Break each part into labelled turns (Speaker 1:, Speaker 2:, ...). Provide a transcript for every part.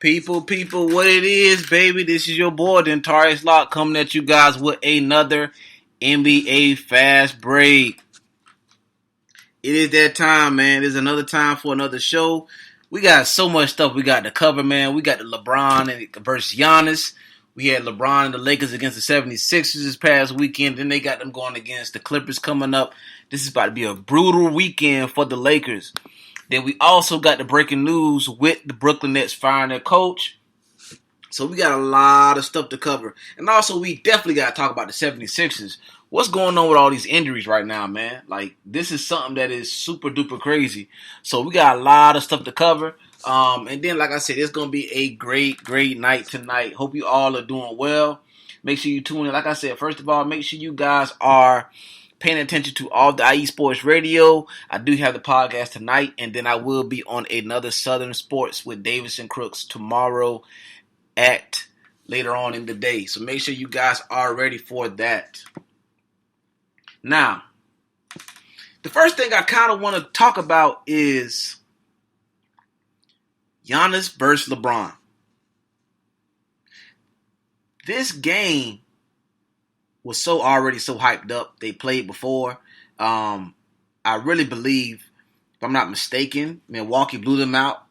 Speaker 1: People, what it is, baby. This is your boy, the Dentarius Lock, coming at you guys with another NBA Fast Break. It is that time, man. It's another time for another show. We got so much stuff we got to cover, man. We got the Lebron versus Giannis. We had LeBron and the Lakers against the 76ers this past weekend. Then they got them going against the Clippers coming up. This is about to be a brutal weekend for the Lakers. Then we also got the breaking news with the Brooklyn Nets firing their coach. So we got a lot of stuff to cover. And also we definitely got to talk about the 76ers. What's going on with all these injuries right now, man? Like, this is something that is super duper crazy. So we got a lot of stuff to cover. And then, like I said, it's going to be a great night tonight. Hope you all are doing well. Make sure you tune in. Like I said, first of all, make sure you guys are paying attention to all the IE Sports Radio. I do have the podcast tonight, and then I will be on another Southern Sports with Davis and Crooks tomorrow at later on in the day. So make sure you guys are ready for that. Now, the first thing I kind of want to talk about is Giannis versus LeBron. This game was already so hyped up. They played before. I really believe, if I'm not mistaken, Milwaukee blew them out.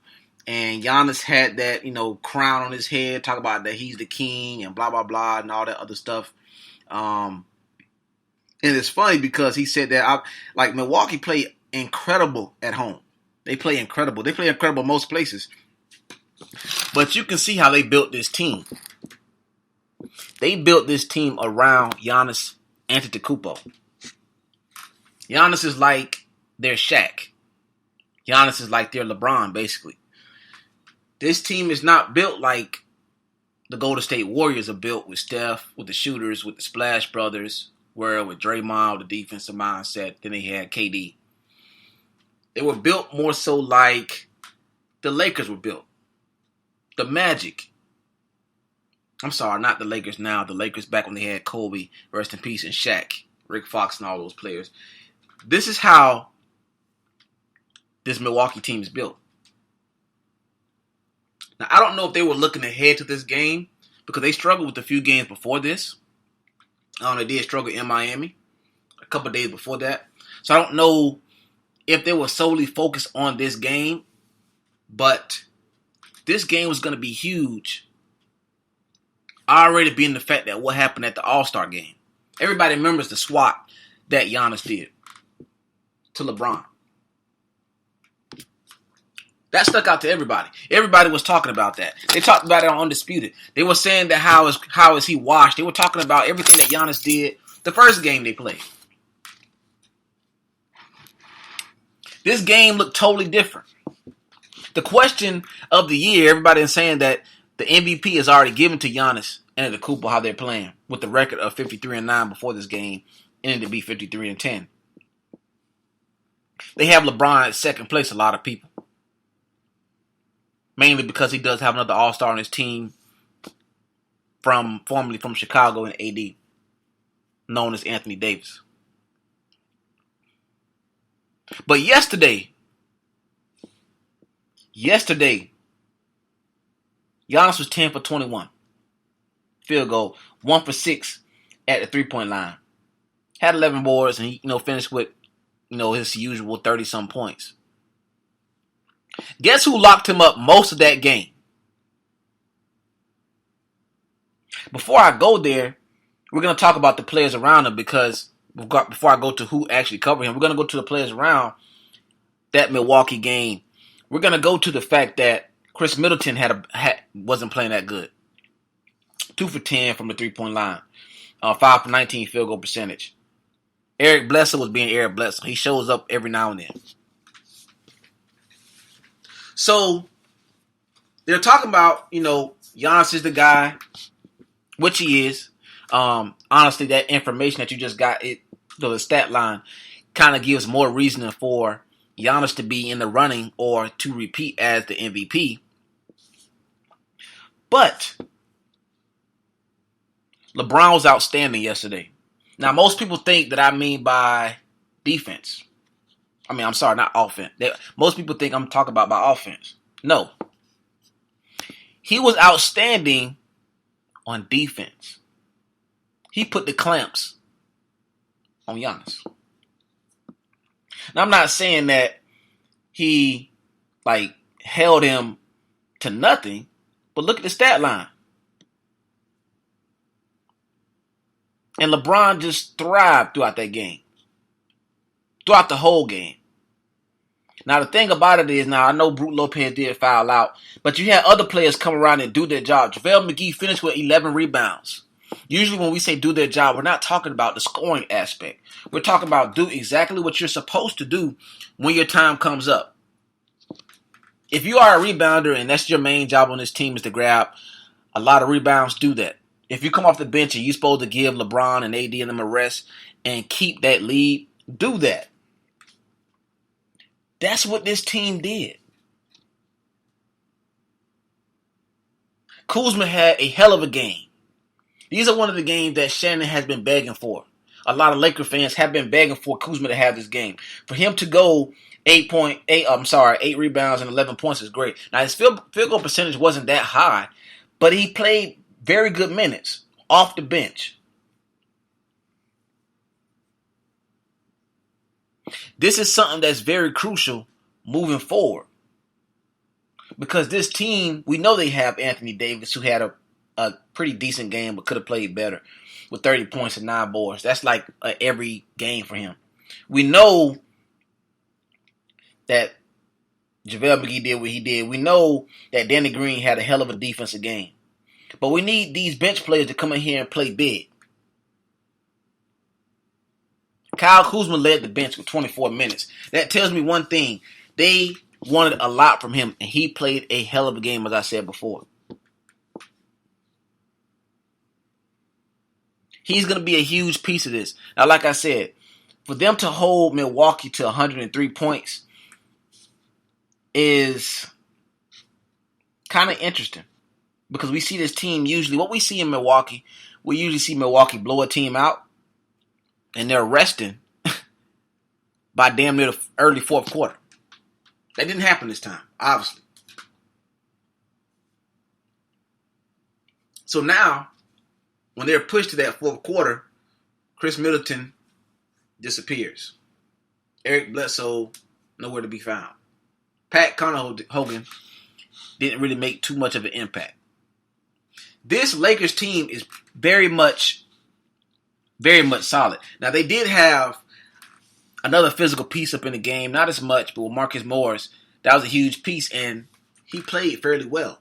Speaker 1: And Giannis had that, crown on his head, talk about that he's the king and blah, blah, blah, and all that other stuff. And it's funny because he said that, Milwaukee played incredible at home. They play incredible. They play incredible most places. But you can see how they built this team. They built this team around Giannis Antetokounmpo. Giannis is like their Shaq. Giannis is like their LeBron, basically. This team is not built like the Golden State Warriors are built with Steph, with the shooters, with the Splash Brothers, where with Draymond, the defensive mindset, then they had KD. They were built more so like the Lakers were built. The Magic. I'm sorry, not the Lakers now. The Lakers back when they had Kobe, rest in peace, and Shaq, Rick Fox, and all those players. This is how this Milwaukee team is built. Now, I don't know if they were looking ahead to this game because they struggled with a few games before this. They did struggle in Miami a couple of days before that. So I don't know if they were solely focused on this game, but this game was going to be huge. Already being the fact that what happened at the All-Star game. Everybody remembers the swat that Giannis did to LeBron. That stuck out to everybody. Everybody was talking about that. They talked about it on Undisputed. They were saying that how is he washed. They were talking about everything that Giannis did the first game they played. This game looked totally different. The question of the year, everybody is saying that the MVP is already given to Giannis and Antetokounmpo how they're playing with the record of 53-9 before this game ended to be 53-10. They have LeBron at second place, a lot of people. Mainly because he does have another All-Star on his team formerly from Chicago and AD, known as Anthony Davis. But yesterday, Giannis was 10 for 21. Field goal, 1 for 6 at the three-point line. Had 11 boards and he, finished with, his usual 30-some points. Guess who locked him up most of that game? Before I go there, we're going to talk about the players around him because before I go to who actually covered him, we're going to go to the players around that Milwaukee game. We're going to go to the fact that Chris Middleton wasn't playing that good. 2 for 10 from the three-point line. 5 for 19 field goal percentage. Eric Bledsoe was being Eric Bledsoe. He shows up every now and then. So, they're talking about, Giannis is the guy, which he is. Honestly, that information that you just got, the stat line, kind of gives more reasoning for Giannis to be in the running or to repeat as the MVP. But LeBron was outstanding yesterday. Now, most people think that I mean by defense. I'm sorry, not offense. Most people think I'm talking about by offense. No. He was outstanding on defense. He put the clamps on Giannis. Now, I'm not saying that he held him to nothing, but look at the stat line. And LeBron just thrived throughout that game. Throughout the whole game. Now, the thing about it is, now I know Brook Lopez did foul out, but you had other players come around and do their job. JaVale McGee finished with 11 rebounds. Usually when we say do their job, we're not talking about the scoring aspect. We're talking about do exactly what you're supposed to do when your time comes up. If you are a rebounder and that's your main job on this team is to grab a lot of rebounds, do that. If you come off the bench and you're supposed to give LeBron and AD and them a rest and keep that lead, do that. That's what this team did. Kuzma had a hell of a game. These are one of the games that Shannon has been begging for. A lot of Laker fans have been begging for Kuzma to have this game. For him to go 8 rebounds and 11 points is great. Now, his field goal percentage wasn't that high, but he played very good minutes off the bench. This is something that's very crucial moving forward. Because this team, we know they have Anthony Davis, who had a pretty decent game but could have played better with 30 points and 9 boards. That's like every game for him. We know that JaVale McGee did what he did. We know that Danny Green had a hell of a defensive game. But we need these bench players to come in here and play big. Kyle Kuzma led the bench with 24 minutes. That tells me one thing. They wanted a lot from him, and he played a hell of a game, as I said before. He's going to be a huge piece of this. Now, like I said, for them to hold Milwaukee to 103 points is kind of interesting because we see this team usually, what we see in Milwaukee, we usually see Milwaukee blow a team out and they're resting by damn near the early fourth quarter. That didn't happen this time, obviously. So now, when they're pushed to that fourth quarter, Chris Middleton disappears. Eric Bledsoe, nowhere to be found. Pat Connaughton didn't really make too much of an impact. This Lakers team is very much solid. Now, they did have another physical piece up in the game. Not as much, but with Marcus Morris, that was a huge piece, and he played fairly well.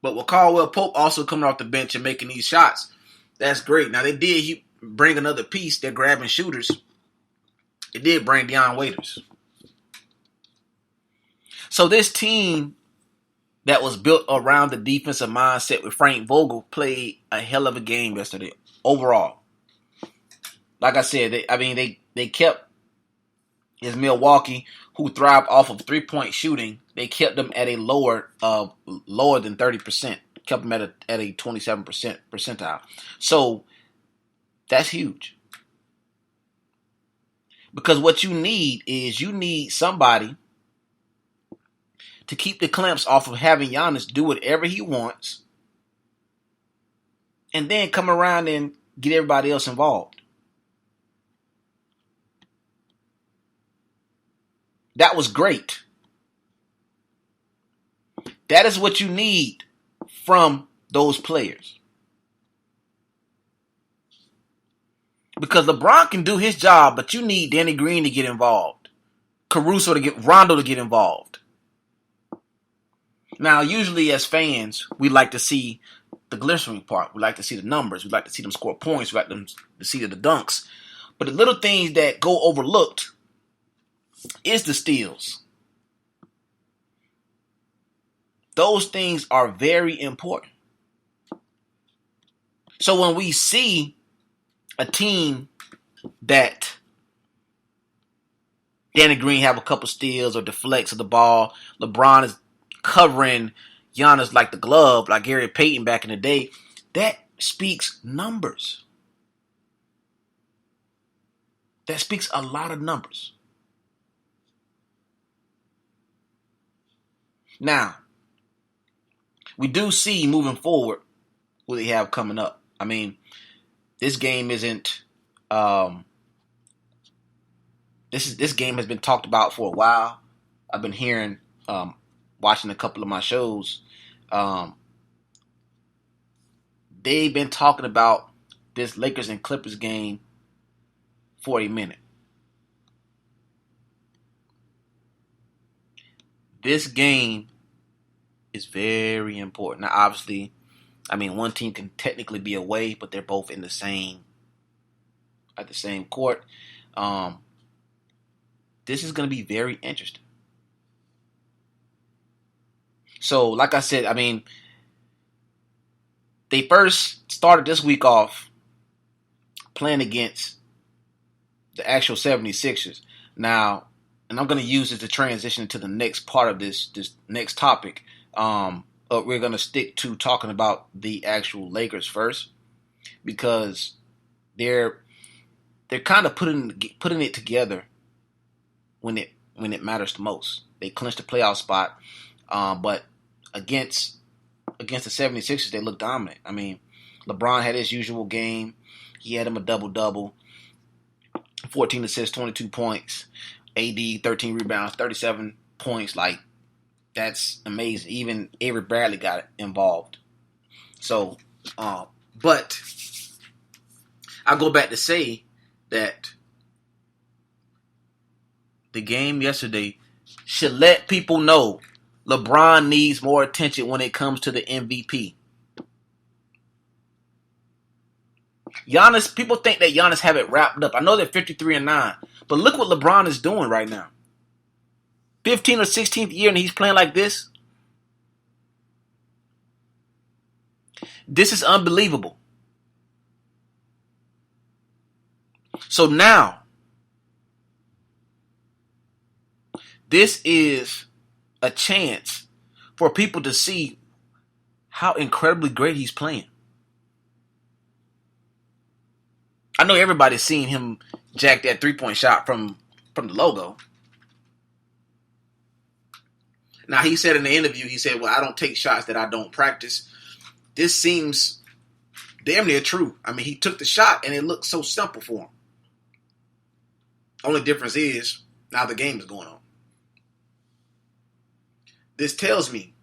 Speaker 1: But with Caldwell Pope also coming off the bench and making these shots, that's great. Now, they did bring another piece. They're grabbing shooters. They did bring Deion Waiters. So this team that was built around the defensive mindset with Frank Vogel played a hell of a game yesterday overall. Like I said, they kept his Milwaukee, who thrived off of 3-point shooting, they kept them at a lower than 30%. Kept them at a 27% percentile. So that's huge. Because what you need is somebody to keep the clamps off of having Giannis do whatever he wants and then come around and get everybody else involved. That was great. That is what you need from those players. Because LeBron can do his job, but you need Danny Green to get involved. Rondo to get involved. Now, usually as fans, we like to see the glittering part. We like to see the numbers. We like to see them score points. We like them to see the dunks. But the little things that go overlooked is the steals. Those things are very important. So when we see a team that Danny Green have a couple steals or deflects of the ball, LeBron is covering Giannis like the glove, like Gary Payton back in the day, that speaks numbers. That speaks a lot of numbers. Now, we do see moving forward what they have coming up. I mean, this game isn't. This game has been talked about for a while. I've been hearing, watching a couple of my shows. They've been talking about this Lakers and Clippers game for a minute. This game is very important. Now, obviously, I mean, one team can technically be away, but they're both at the same court. This is going to be very interesting. So, like I said, I mean, they first started this week off playing against the actual 76ers. Now, and I'm going to use this to transition to the next part of this next topic. But we're going to stick to talking about the actual Lakers first, because they're kind of putting it together when it matters the most. They clinched the playoff spot, but against the 76ers, they look dominant. I mean, LeBron had his usual game. He had him a double-double, 14 assists, 22 points. AD, 13 rebounds, 37 points. Like, that's amazing. Even Avery Bradley got involved. So, but I go back to say that the game yesterday should let people know LeBron needs more attention when it comes to the MVP. Giannis, people think that Giannis have it wrapped up. I know they're 53-9, but look what LeBron is doing right now. 15th or 16th year and he's playing like this. This is unbelievable. So now, this is a chance for people to see how incredibly great he's playing. I know everybody's seen him jack that three-point shot from the logo. Now, he said in the interview, he said, well, I don't take shots that I don't practice. This seems damn near true. I mean, he took the shot, and it looked so simple for him. Only difference is, now the game is going on. This tells me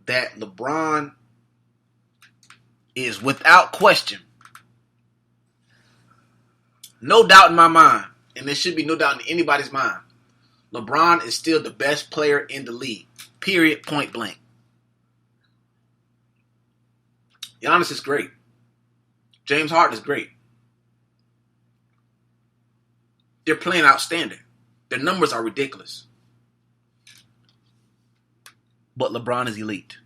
Speaker 1: that LeBron is, without question, no doubt in my mind, and there should be no doubt in anybody's mind, LeBron is still the best player in the league. Period. Point blank. Giannis is great. James Harden is great. They're playing outstanding. Their numbers are ridiculous. But LeBron is elite.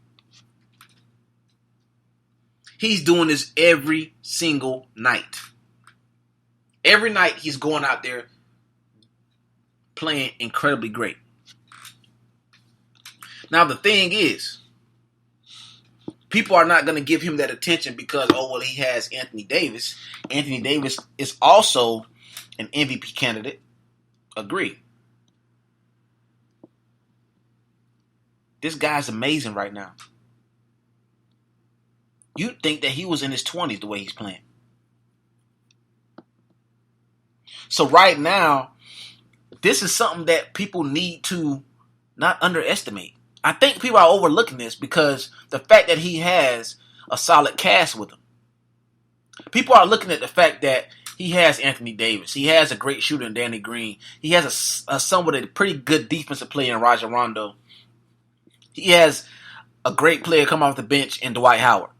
Speaker 1: He's doing this every single night. Every night he's going out there playing incredibly great. Now the thing is, people are not going to give him that attention because, oh, well, he has Anthony Davis. Anthony Davis is also an MVP candidate. Agree. This guy's amazing right now. You'd think that he was in his 20s the way he's playing. So right now, this is something that people need to not underestimate. I think people are overlooking this because the fact that he has a solid cast with him. People are looking at the fact that he has Anthony Davis. He has a great shooter in Danny Green. He has a somewhat a pretty good defensive player in Rajon Rondo. He has a great player come off the bench in Dwight Howard.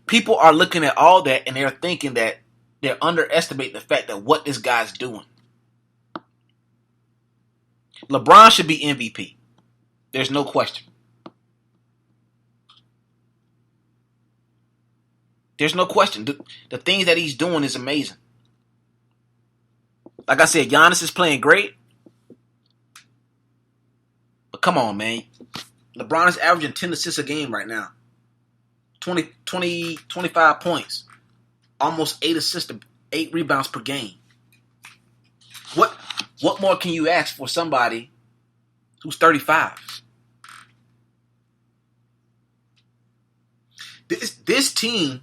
Speaker 1: People are looking at all that and they're thinking that they're underestimating the fact that what this guy's doing. LeBron should be MVP. There's no question. There's no question. The things that he's doing is amazing. Like I said, Giannis is playing great. But come on, man. LeBron is averaging 10 assists a game right now. 25 points. Almost 8 assists, 8 rebounds per game. What more can you ask for somebody who's 35. This team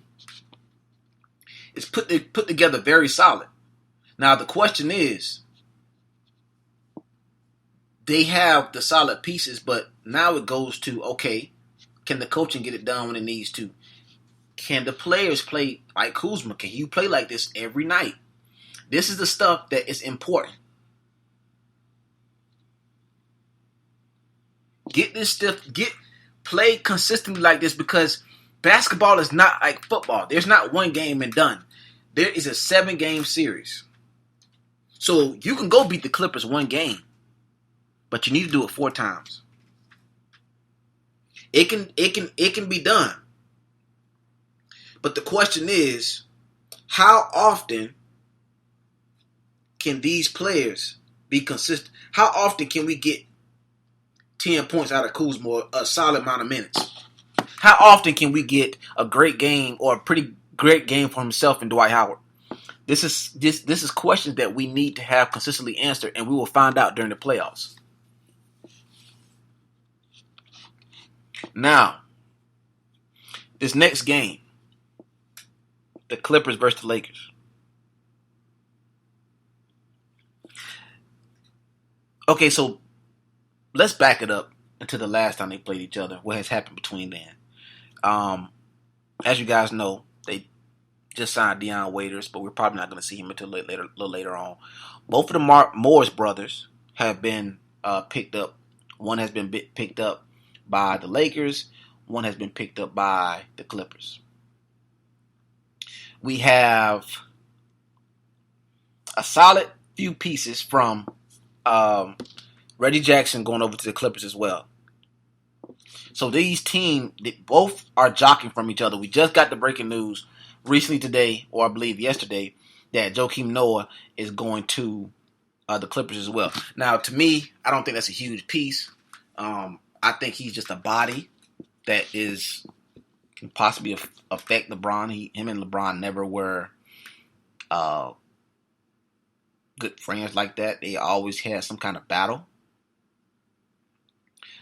Speaker 1: is put together very solid. Now the question is, they have the solid pieces, but now it goes to, okay, can the coaching get it done when it needs to? Can the players play like Kuzma? Can you play like this every night? This is the stuff that is important. Play consistently like this, because basketball is not like football. There's not one game and done. There is a 7-game series. So you can go beat the Clippers one game, but you need to do it 4 times. It can be done. But the question is, how often can these players be consistent? How often can we get 10 points out of Kuzma, a solid amount of minutes? How often can we get a great game or a pretty great game for himself and Dwight Howard? This is questions that we need to have consistently answered, and we will find out during the playoffs. Now, this next game, the Clippers versus the Lakers. Okay, so let's back it up until the last time they played each other. What has happened between then? As you guys know, they just signed Dion Waiters, but we're probably not going to see him until a little later on. Both of the Morris brothers have been picked up. One has been picked up by the Lakers. One has been picked up by the Clippers. We have a solid few pieces from Reggie Jackson going over to the Clippers as well. So these teams, both are jockeying from each other. We just got the breaking news recently today, or I believe yesterday, that Joakim Noah is going to the Clippers as well. Now, to me, I don't think that's a huge piece. I think he's just a body that can possibly affect LeBron. Him and LeBron never were good friends like that. They always had some kind of battle.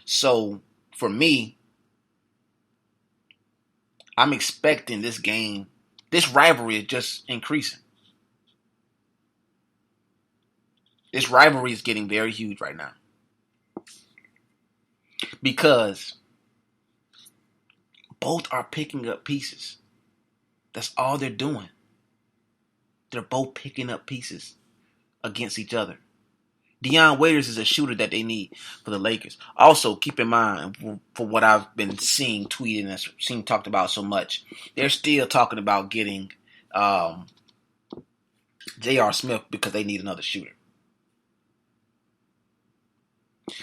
Speaker 1: So, for me, I'm expecting this game, this rivalry is just increasing. This rivalry is getting very huge right now. Because both are picking up pieces. That's all they're doing. They're both picking up pieces against each other. Dion Waiters is a shooter that they need for the Lakers. Also, keep in mind, for what I've been seeing tweeted and seeing talked about so much, they're still talking about getting J.R. Smith because they need another shooter.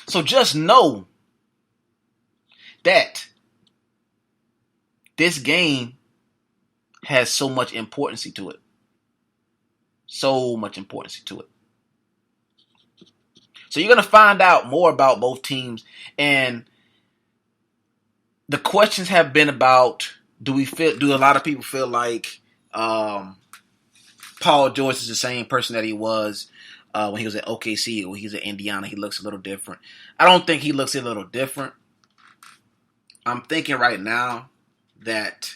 Speaker 1: So just know that this game has so much importance to it. So much importance to it. So you're going to find out more about both teams. And the questions have been about, do a lot of people feel like Paul George is the same person that he was when he was at OKC or when he was at Indiana? He looks a little different. I don't think he looks a little different. I'm thinking right now that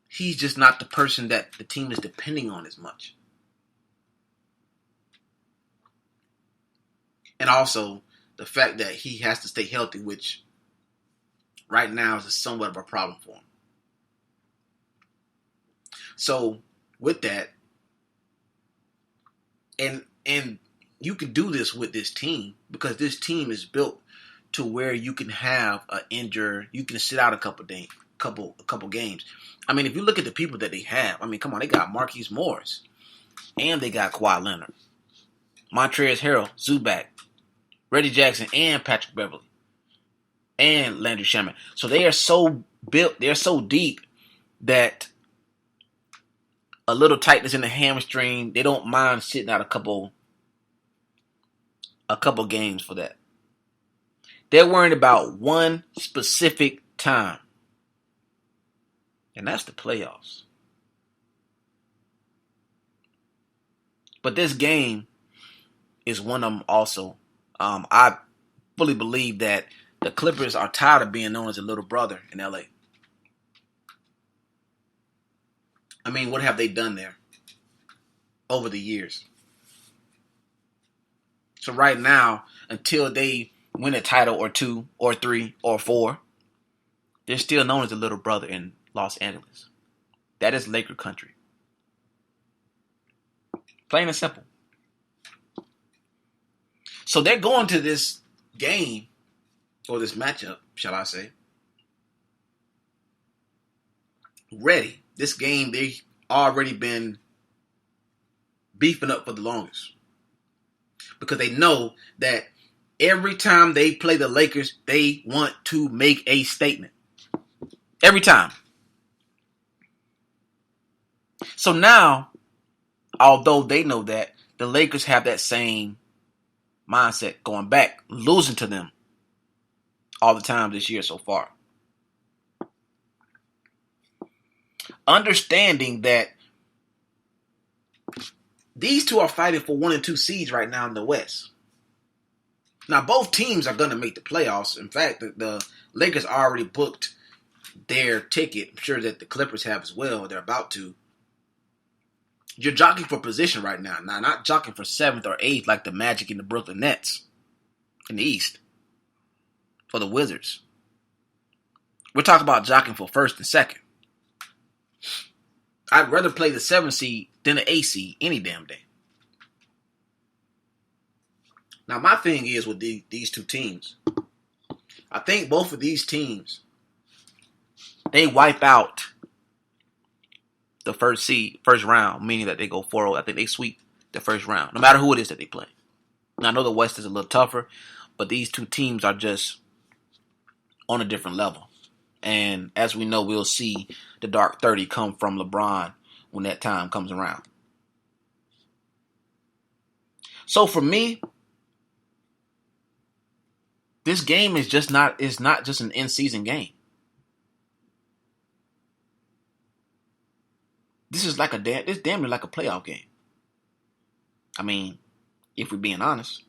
Speaker 1: he's just not the person that the team is depending on as much. And also the fact that he has to stay healthy, which right now is somewhat of a problem for him. So with that, and you can do this with this team because this team is built to where you can have you can sit out a couple games. I mean, if you look at the people that they have, I mean, come on, they got Marquise Morris, and they got Kawhi Leonard, Montrezl Harrell, Zubac, Reggie Jackson, and Patrick Beverley, and Landry Shamet. So they are so built, they're so deep that a little tightness in the hamstring, they don't mind sitting out a couple games for that. They're worrying about one specific time, and that's the playoffs. But this game is one of them also. I fully believe that the Clippers are tired of being known as a little brother in LA. I mean, what have they done there over the years? So right now, until they win a title or 2 or 3 or 4, they're still known as a little brother in Los Angeles. That is Laker country. Plain and simple. So they're going to this game, or this matchup, shall I say, ready. This game, they've already been beefing up for the longest. Because they know that every time they play the Lakers, they want to make a statement. Every time. So now, although they know that, the Lakers have that same mindset going back, losing to them all the time this year so far. Understanding that these two are fighting for 1 and 2 seeds right now in the West. Now, both teams are going to make the playoffs. In fact, the Lakers already booked their ticket. I'm sure that the Clippers have as well. They're about to. You're jockeying for position right now. Now, not jockeying for 7th or 8th like the Magic and the Brooklyn Nets in the East. For the Wizards. We're talking about jockeying for 1st and 2nd. I'd rather play the 7th seed than the 8th seed any damn day. Now, my thing is with these two teams, I think both of these teams, they wipe out the first round, meaning that they go 4-0. I think they sweep the first round, no matter who it is that they play. Now, I know the West is a little tougher, but these two teams are just on a different level. And as we know, we'll see the Dark 30 come from LeBron when that time comes around. So for me, this game is not just an in-season game. This is damn near like a playoff game. I mean, if we're being honest.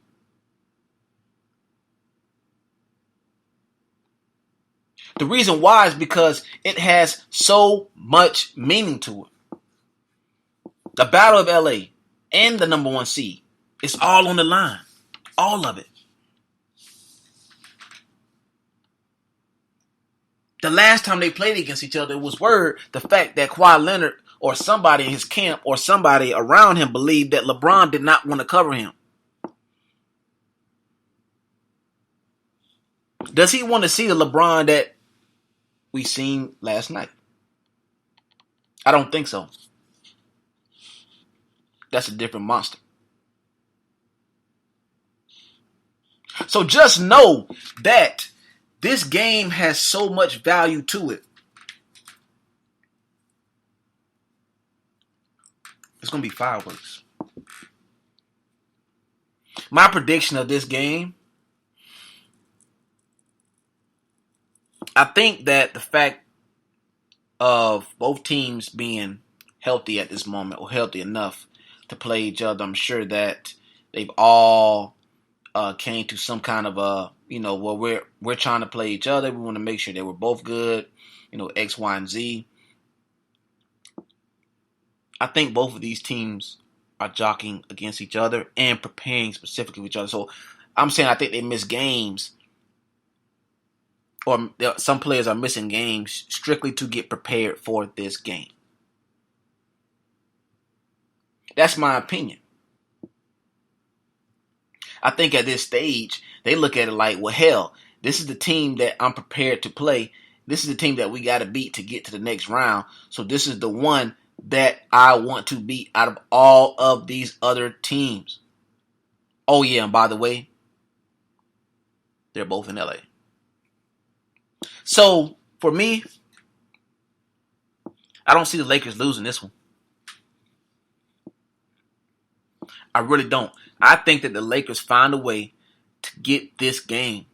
Speaker 1: The reason why is because it has so much meaning to it. The Battle of LA and the number 1 seed. It's all on the line. All of it. The last time they played against each other, it was the fact that Kawhi Leonard or somebody in his camp or somebody around him believed that LeBron did not want to cover him. Does he want to see the LeBron that we seen last night? I don't think so. That's a different monster. So just know that this game has so much value to it. It's going to be fireworks. My prediction of this game, I think that the fact of both teams being healthy at this moment, or healthy enough to play each other, I'm sure that they've all came to some kind of well, we're trying to play each other. We want to make sure that we're both good, X, Y, and Z. I think both of these teams are jockeying against each other and preparing specifically for each other. So I'm saying I think they miss games, or some players are missing games strictly to get prepared for this game. That's my opinion. I think at this stage, they look at it like, well, hell, this is the team that I'm prepared to play. This is the team that we got to beat to get to the next round. So this is the one that I want to beat out of all of these other teams. Oh, yeah, and by the way, they're both in LA. So, for me, I don't see the Lakers losing this one. I really don't. I think that the Lakers find a way to get this game.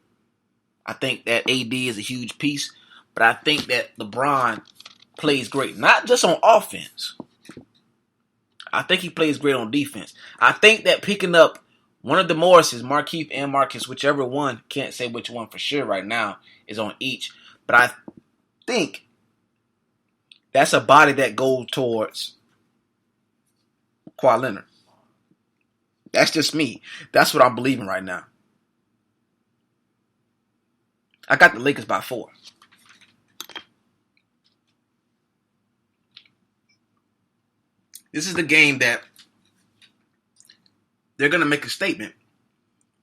Speaker 1: I think that AD is a huge piece, but I think that LeBron plays great, not just on offense. I think he plays great on defense. I think that picking up One of the Morrises, Markeith and Marcus, whichever one, can't say which one for sure right now, is on each. But I think that's a body that goes towards Kawhi Leonard. That's just me. That's what I'm believing right now. I got the Lakers by 4. This is the game that they're going to make a statement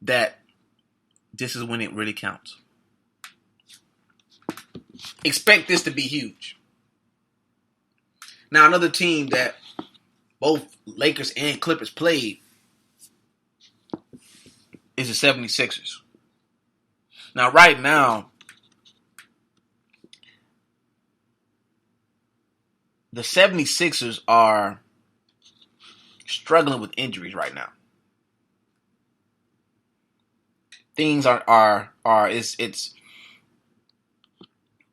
Speaker 1: that this is when it really counts. Expect this to be huge. Now, another team that both Lakers and Clippers played is the 76ers. Now, right now, the 76ers are struggling with injuries right now. Things it's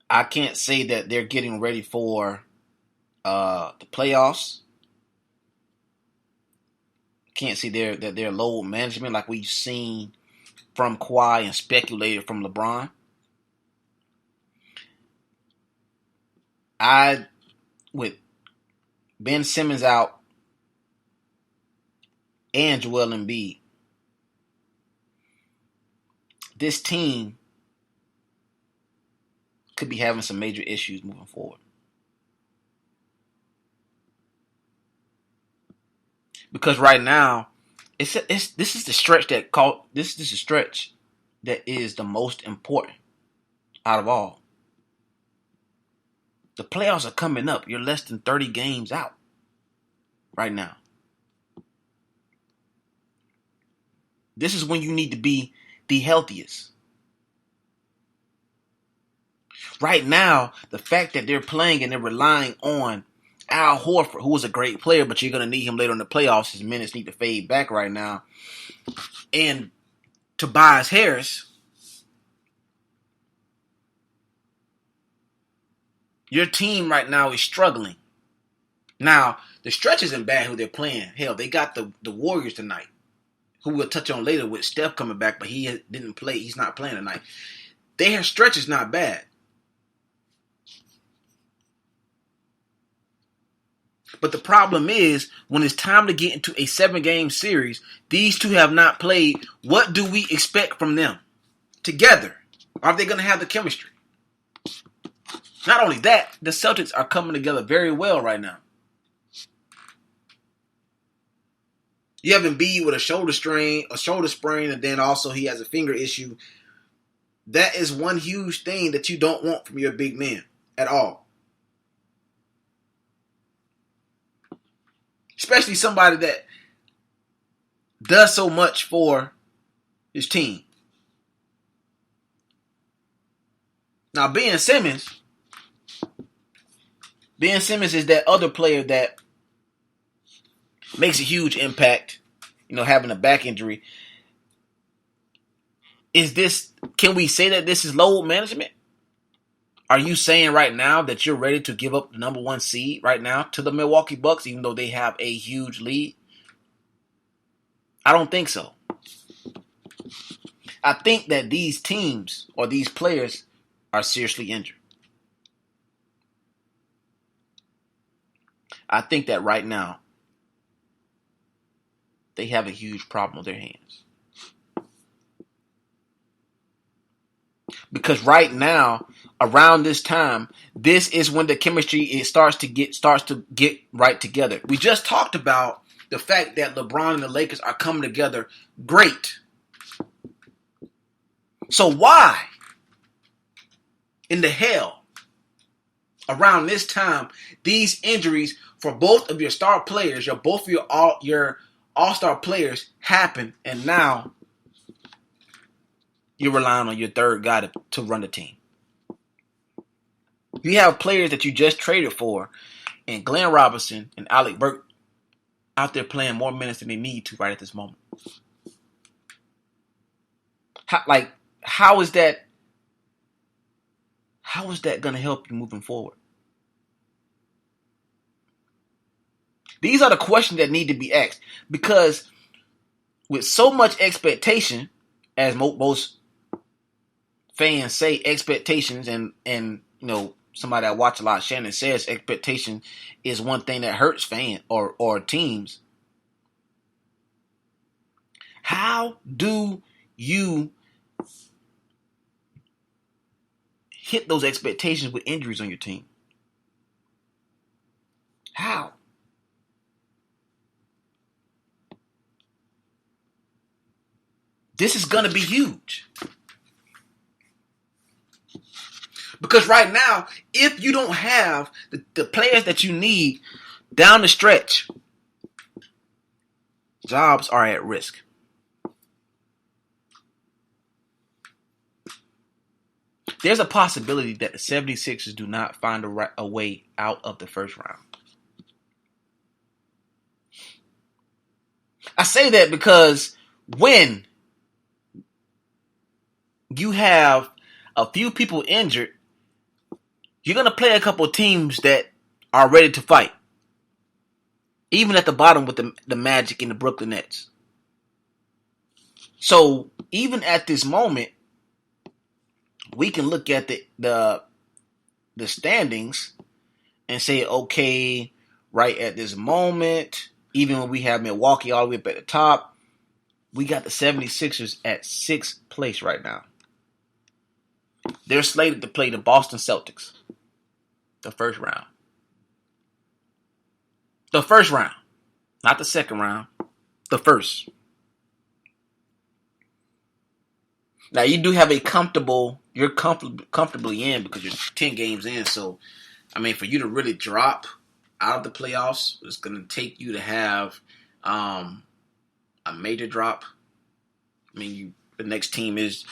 Speaker 1: I can't say that they're getting ready for the playoffs. Can't see their load management like we've seen from Kawhi and speculated from LeBron. With Ben Simmons out and Joel Embiid, this team could be having some major issues moving forward. Because right now, this is the stretch this is the stretch that is the most important out of all. The playoffs are coming up. You're less than 30 games out right now. This is when you need to be the healthiest. Right now, the fact that they're playing and they're relying on Al Horford, who is a great player, but you're going to need him later in the playoffs. His minutes need to fade back right now. And Tobias Harris, your team right now is struggling. Now, the stretch isn't bad who they're playing. Hell, they got the Warriors tonight, who we'll touch on later with Steph coming back, but he didn't play. He's not playing tonight. Their stretch is not bad. But the problem is, when it's time to get into a 7-game series, these two have not played. What do we expect from them together? Are they going to have the chemistry? Not only that, the Celtics are coming together very well right now. You have Embiid with a shoulder sprain, and then also he has a finger issue. That is one huge thing that you don't want from your big man at all. Especially somebody that does so much for his team. Now, Ben Simmons is that other player that makes a huge impact, having a back injury. Can we say that this is load management? Are you saying right now that you're ready to give up the number 1 seed right now to the Milwaukee Bucks, even though they have a huge lead? I don't think so. I think that these teams or these players are seriously injured. I think that right now they have a huge problem with their hands. Because right now, around this time, this is when the chemistry starts to get right together. We just talked about the fact that LeBron and the Lakers are coming together great. So why in the hell around this time these injuries for both of your star players, your all-star players happen, and now you're relying on your third guy to run the team? You have players that you just traded for, and Glenn Robinson and Alec Burke out there playing more minutes than they need to right at this moment. How is that going to help you moving forward? These are the questions that need to be asked, because with so much expectation, as most fans say, expectations, and somebody that watch a lot, Shannon says expectation is one thing that hurts fans or teams. How do you hit those expectations with injuries on your team? How? This is going to be huge. Because right now, if you don't have the players that you need down the stretch, jobs are at risk. There's a possibility that the 76ers do not find a way out of the first round. I say that because when you have a few people injured, you're going to play a couple of teams that are ready to fight. Even at the bottom with the Magic and the Brooklyn Nets. So even at this moment, we can look at the standings and say, okay, right at this moment, even when we have Milwaukee all the way up at the top, we got the 76ers at 6th place right now. They're slated to play the Boston Celtics. The first round. The first round. Not the second round. The first. Now, you do have you're comfortably in because you're 10 games in. So, I mean, for you to really drop out of the playoffs, it's going to take you to have a major drop. I mean, the next team is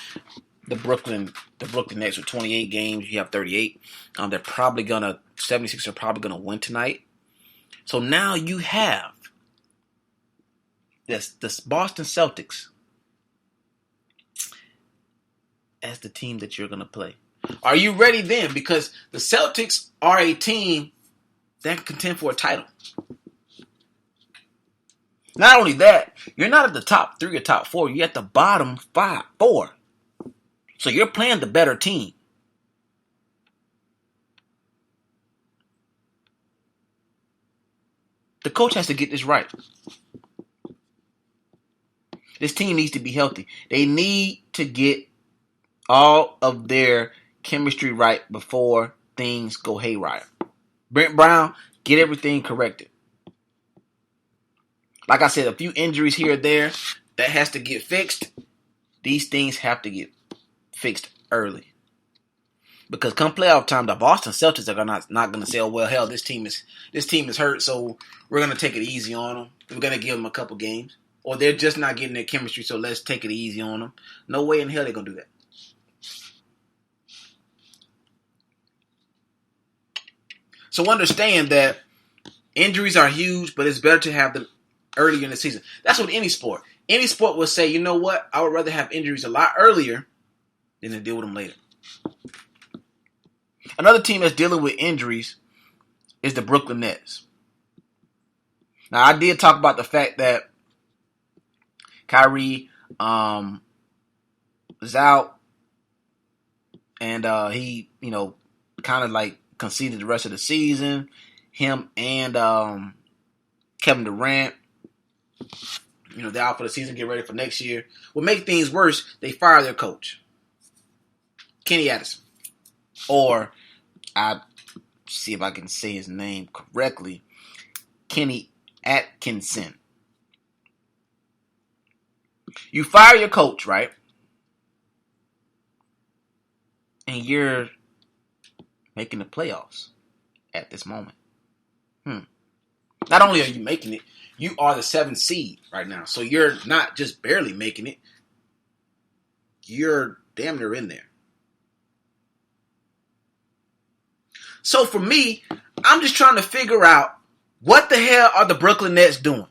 Speaker 1: the Brooklyn Nets with 28 games. You have 38. They're probably 76 are probably going to win tonight. So now you have this Boston Celtics as the team that you're going to play. Are you ready then? Because the Celtics are a team that can contend for a title. Not only that, you're not at the top 3 or top 4. You're at the bottom 4. So you're playing the better team. The coach has to get this right. This team needs to be healthy. They need to get all of their chemistry right before things go haywire. Brent Brown, get everything corrected. Like I said, a few injuries here or there, that has to get fixed. These things have to get fixed early. Because come playoff time, the Boston Celtics are not going to say, oh, well, hell, this team is hurt, so we're going to take it easy on them. We're going to give them a couple games. Or they're just not getting their chemistry, so let's take it easy on them. No way in hell they're going to do that. So understand that injuries are huge, but it's better to have them earlier in the season. That's what any sport. Any sport will say, you know what? I would rather have injuries a lot earlier than to deal with them later. Another team that's dealing with injuries is the Brooklyn Nets. Now, I did talk about the fact that Kyrie was out, and he, kind of like conceded the rest of the season. Him and Kevin Durant, they're out for the season, get ready for next year. What makes things worse, they fire their coach, Kenny Addison. Or, I see if I can say his name correctly, Kenny Atkinson. You fire your coach, right? And you're making the playoffs at this moment. Not only are you making it, you are the 7th seed right now. So you're not just barely making it. You're damn near in there. So for me, I'm just trying to figure out what the hell are the Brooklyn Nets doing?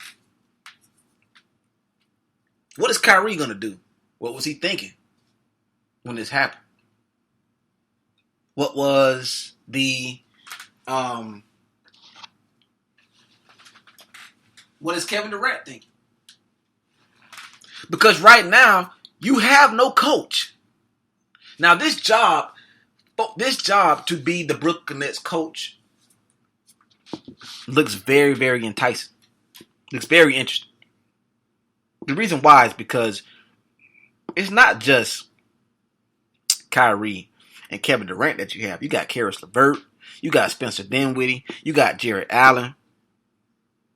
Speaker 1: What is Kyrie going to do? What was he thinking when this happened? What was the what is Kevin Durant thinking? Because right now, you have no coach. Now, this job to be the Brooklyn Nets coach looks very, very enticing. Looks very interesting. The reason why is because it's not just Kyrie and Kevin Durant that you have. You got Karis LeVert. You got Spencer Dinwiddie. You got Jared Allen.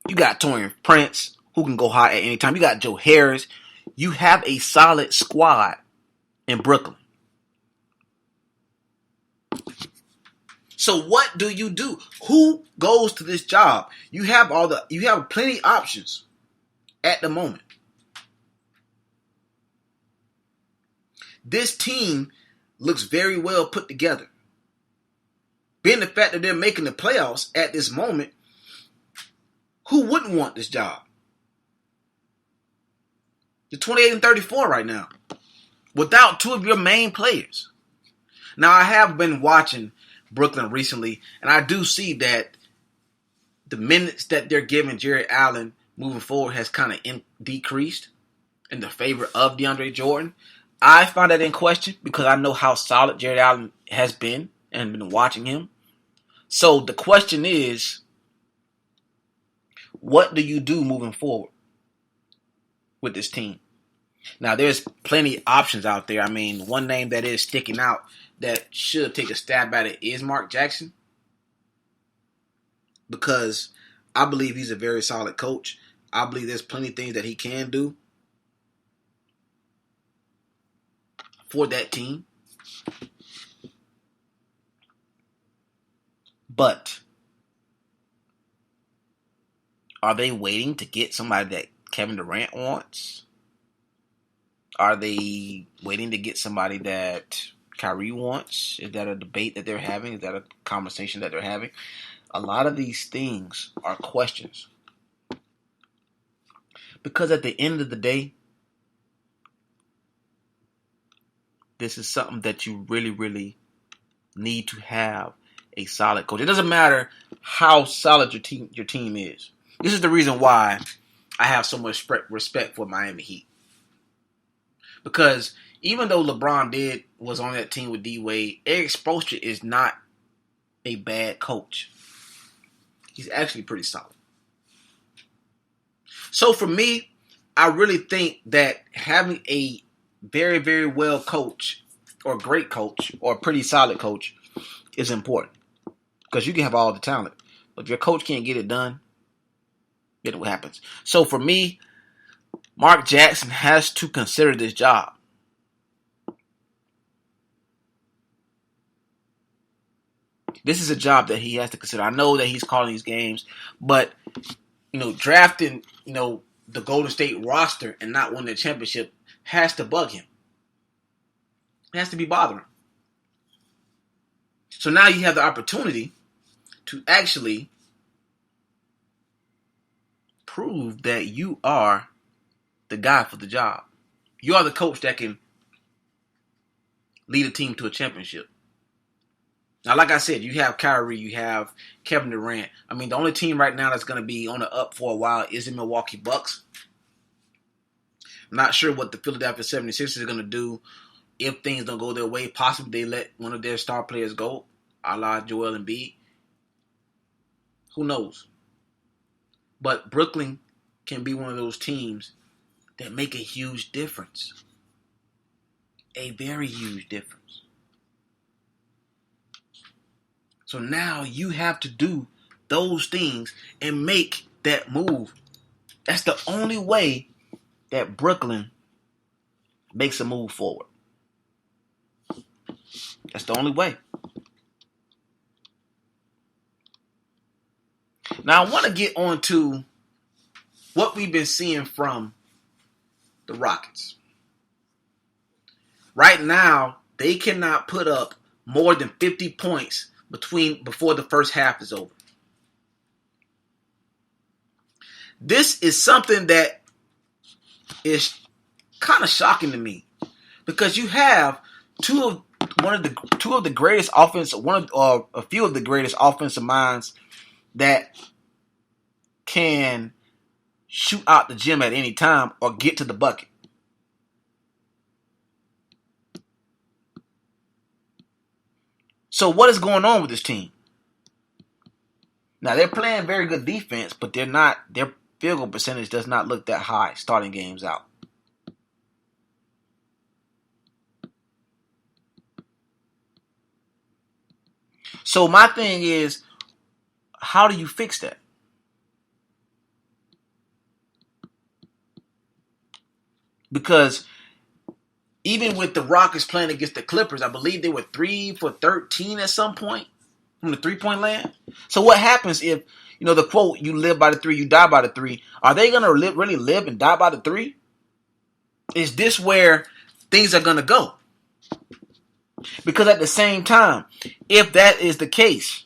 Speaker 1: You got Taurean Prince, who can go high at any time. You got Joe Harris. You have a solid squad in Brooklyn. So what do? Who goes to this job? You have plenty options at the moment. This team looks very well put together. Being the fact that they're making the playoffs at this moment, who wouldn't want this job? You're 28 and 34 right now, without two of your main players. Now, I have been watching Brooklyn recently, and I do see that the minutes that they're giving Jared Allen moving forward has kind of decreased in the favor of DeAndre Jordan. I find that in question because I know how solid Jared Allen has been and been watching him. So the question is, what do you do moving forward with this team? Now, there's plenty of options out there. I mean, one name that is sticking out that should take a stab at it is Mark Jackson, because I believe he's a very solid coach. I believe there's plenty of things that he can do for that team. But are they waiting to get somebody that Kevin Durant wants? Are they waiting to get somebody that Kyrie wants? Is that a debate that they're having? Is that a conversation that they're having? A lot of these things are questions. Because at the end of the day, this is something that you really, really need to have a solid coach. It doesn't matter how solid your team is. This is the reason why I have so much respect for Miami Heat. Because even though LeBron was on that team with D-Wade, Eric Spoelstra is not a bad coach. He's actually pretty solid. So for me, I really think that having a very, very well coach or great coach or pretty solid coach is important. Because you can have all the talent. But if your coach can't get it done, then what happens? So for me, Mark Jackson has to consider this job. This is a job that he has to consider. I know that he's calling these games, but drafting, the Golden State roster and not winning the championship has to bug him. It has to be bothering. So now you have the opportunity to actually prove that you are the guy for the job. You are the coach that can lead a team to a championship. Now, like I said, you have Kyrie, you have Kevin Durant. I mean, the only team right now that's going to be on the up for a while is the Milwaukee Bucks. I'm not sure what the Philadelphia 76ers are going to do if things don't go their way. Possibly they let one of their star players go, a la Joel Embiid. Who knows? But Brooklyn can be one of those teams that make a huge difference. A very huge difference. So now you have to do those things and make that move. That's the only way that Brooklyn makes a move forward. That's the only way. Now I want to get on to what we've been seeing from the Rockets. Right now, they cannot put up more than 50 points before the first half is over. This is something that is kind of shocking to me, because you have a few of the greatest offensive minds that can shoot out the gym at any time or get to the bucket. So what is going on with this team? Now they're playing very good defense, but they're not. Their field goal percentage does not look that high starting games out. So my thing is, how do you fix that? Because even with the Rockets playing against the Clippers, I believe they were 3 for 13 at some point from the 3-point land. So what happens if, the quote, you live by the 3, you die by the 3. Are they going to really live and die by the 3? Is this where things are going to go? Because at the same time, if that is the case,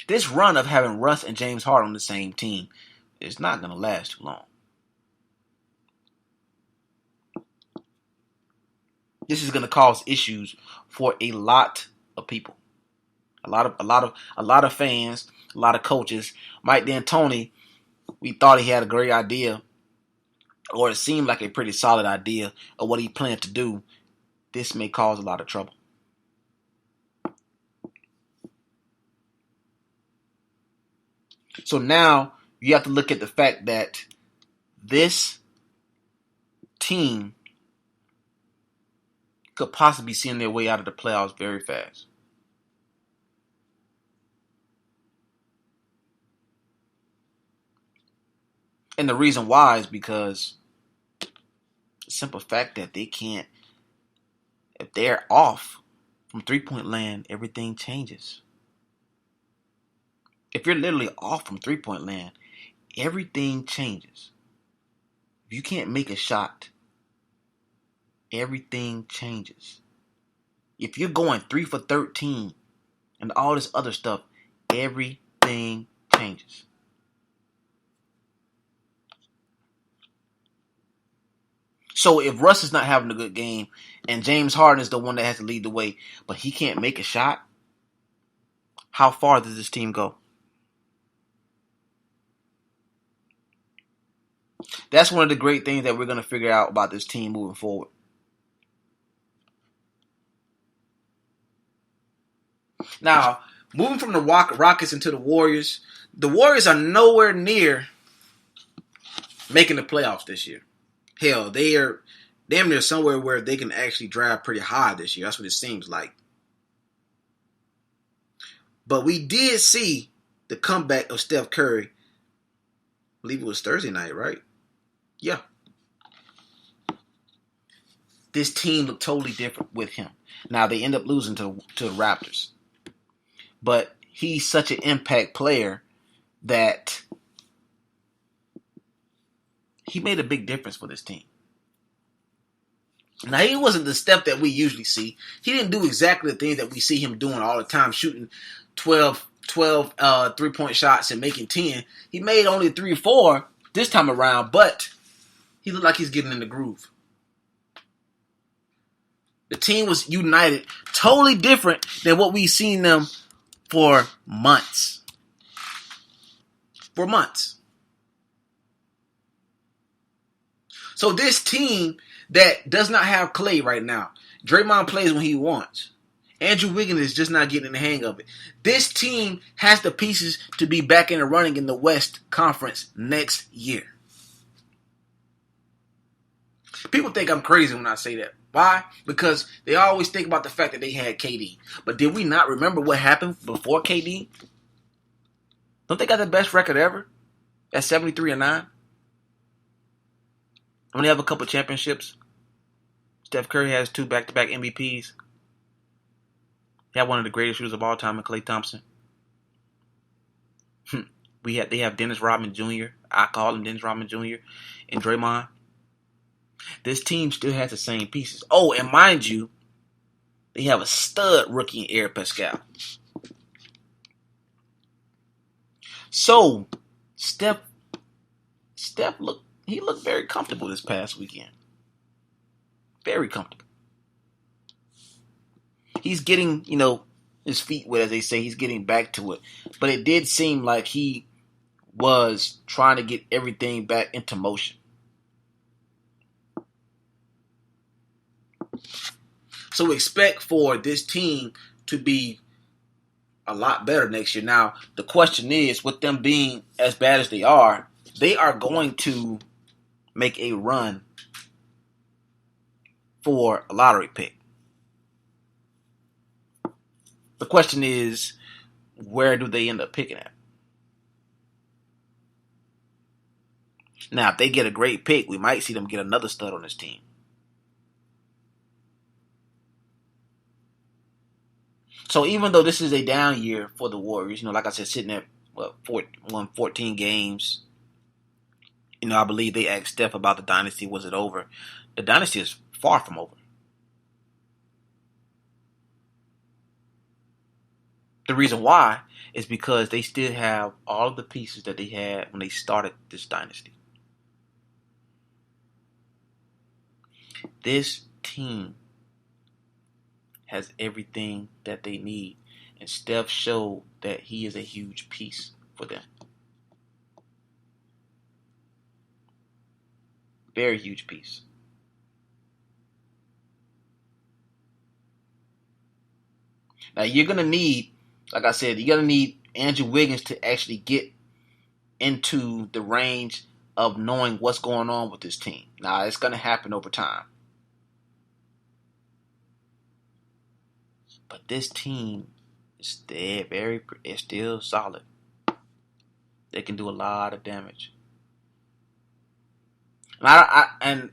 Speaker 1: this run of having Russ and James Harden on the same team is not going to last too long. This is going to cause issues for a lot of people, a lot of fans, a lot of coaches. Mike D'Antoni, we thought he had a great idea, or it seemed like a pretty solid idea of what he planned to do. This may cause a lot of trouble. So now you have to look at the fact that this team could possibly be seeing their way out of the playoffs very fast. And the reason why is because the simple fact that they can't, if they're off from 3-point land, everything changes. If you're literally off from 3-point land, everything changes. If you can't make a shot, everything changes. If you're going 3 for 13 and all this other stuff, everything changes. So if Russ is not having a good game and James Harden is the one that has to lead the way, but he can't make a shot, how far does this team go? That's one of the great things that we're going to figure out about this team moving forward. Now, moving from the Rockets into the Warriors are nowhere near making the playoffs this year. Hell, they are damn near somewhere where they can actually drive pretty high this year. That's what it seems like. But we did see the comeback of Steph Curry. I believe it was Thursday night, right? Yeah. This team looked totally different with him. Now, they end up losing to the Raptors. But he's such an impact player that he made a big difference for this team. Now, he wasn't the Steph that we usually see. He didn't do exactly the things that we see him doing all the time, shooting 12 3-point shots and making 10. He made only 3 or 4 this time around, but he looked like he's getting in the groove. The team was united, totally different than what we've seen them for months. So this team that does not have Clay right now, Draymond plays when he wants. Andrew Wiggins is just not getting the hang of it. This team has the pieces to be back in the running in the West Conference next year. People think I'm crazy when I say that. Why? Because they always think about the fact that they had KD. But did we not remember what happened before KD? Don't they got the best record ever? At 73-9? When they have a couple championships. Steph Curry has 2 back-to-back MVPs. They have one of the greatest shooters of all time in Klay Thompson. They have Dennis Rodman Jr. I call him Dennis Rodman Jr. and Draymond. This team still has the same pieces. Oh, and mind you, they have a stud rookie in Eric Pascal. So, Steph looked very comfortable this past weekend. Very comfortable. He's getting, his feet wet, as they say. He's getting back to it. But it did seem like he was trying to get everything back into motion. So expect for this team to be a lot better next year. Now, the question is, with them being as bad as they are going to make a run for a lottery pick. The question is, where do they end up picking at? Now, if they get a great pick, we might see them get another stud on this team. So even though this is a down year for the Warriors, like I said, sitting at 14 games, I believe they asked Steph about the dynasty. Was it over? The dynasty is far from over. The reason why is because they still have all of the pieces that they had when they started this dynasty. This team has everything that they need, and Steph showed that he is a huge piece for them. Very huge piece. Now you're going to need, like I said, you're going to need Andrew Wiggins to actually get into the range of knowing what's going on with this team. Now, it's going to happen over time. But this team is still solid. They can do a lot of damage. And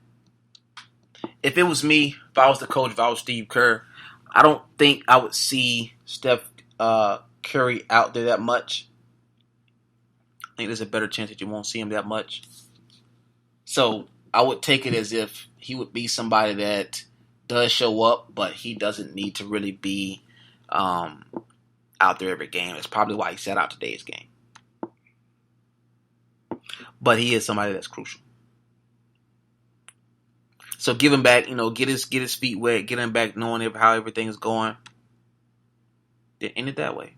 Speaker 1: if it was me, if I was the coach, if I was Steve Kerr, I don't think I would see Steph Curry out there that much. I think there's a better chance that you won't see him that much. So I would take it as if he would be somebody that does show up, but he doesn't need to really be out there every game. That's probably why he sat out today's game. But he is somebody that's crucial. So give him back, get his feet wet, get him back knowing how everything is going. Then end it that way.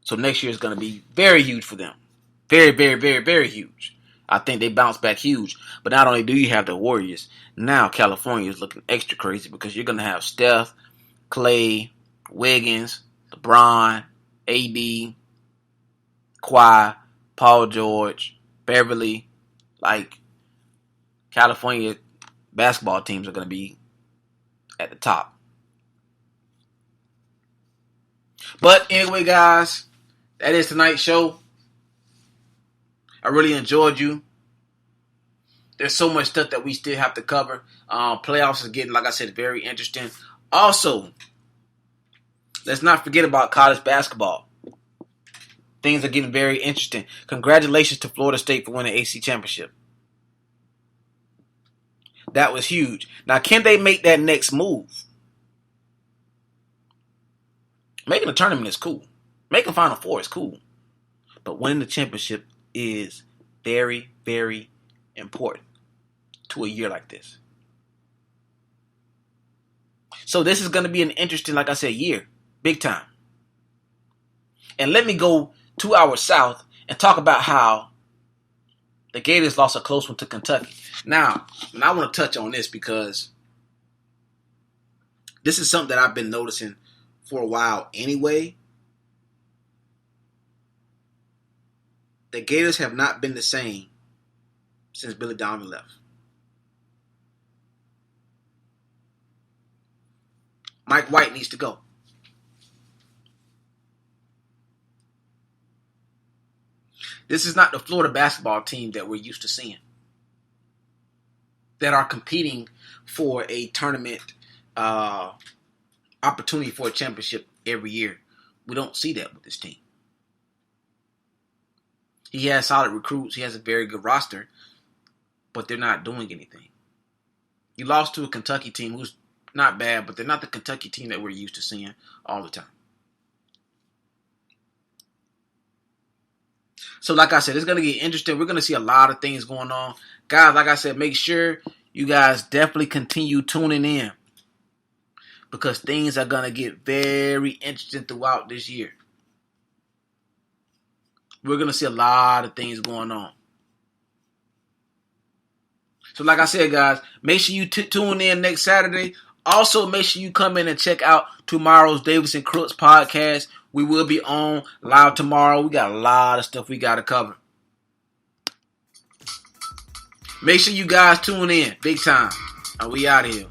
Speaker 1: So next year is going to be very huge for them. Very, very, very, very huge. I think they bounce back huge. But not only do you have the Warriors, now California is looking extra crazy because you're going to have Steph, Clay, Wiggins, LeBron, AD, Kawhi, Paul George, Beverly. Like, California basketball teams are going to be at the top. But anyway, guys, that is tonight's show. I really enjoyed you. There's so much stuff that we still have to cover. Playoffs is getting, like I said, very interesting. Also, let's not forget about college basketball. Things are getting very interesting. Congratulations to Florida State for winning the AC championship. That was huge. Now, can they make that next move? Making a tournament is cool. Making Final Four is cool. But winning the championship is very, very important to a year like this. So this is going to be an interesting, like I said, year. Big time. And let me go 2 hours south and talk about how the Gators lost a close one to Kentucky. Now, and I want to touch on this because this is something that I've been noticing for a while anyway. The Gators have not been the same since Billy Donovan left. Mike White needs to go. This is not the Florida basketball team that we're used to seeing, that are competing for a tournament opportunity for a championship every year. We don't see that with this team. He has solid recruits. He has a very good roster, but they're not doing anything. You lost to a Kentucky team who's not bad, but they're not the Kentucky team that we're used to seeing all the time. So like I said, it's going to get interesting. We're going to see a lot of things going on. Guys, like I said, make sure you guys definitely continue tuning in because things are going to get very interesting throughout this year. We're going to see a lot of things going on. So like I said, guys, make sure you tune in next Saturday. Also, make sure you come in and check out tomorrow's Davis and Crooks podcast. We will be on live tomorrow. We got a lot of stuff we got to cover. Make sure you guys tune in. Big time. And we out of here.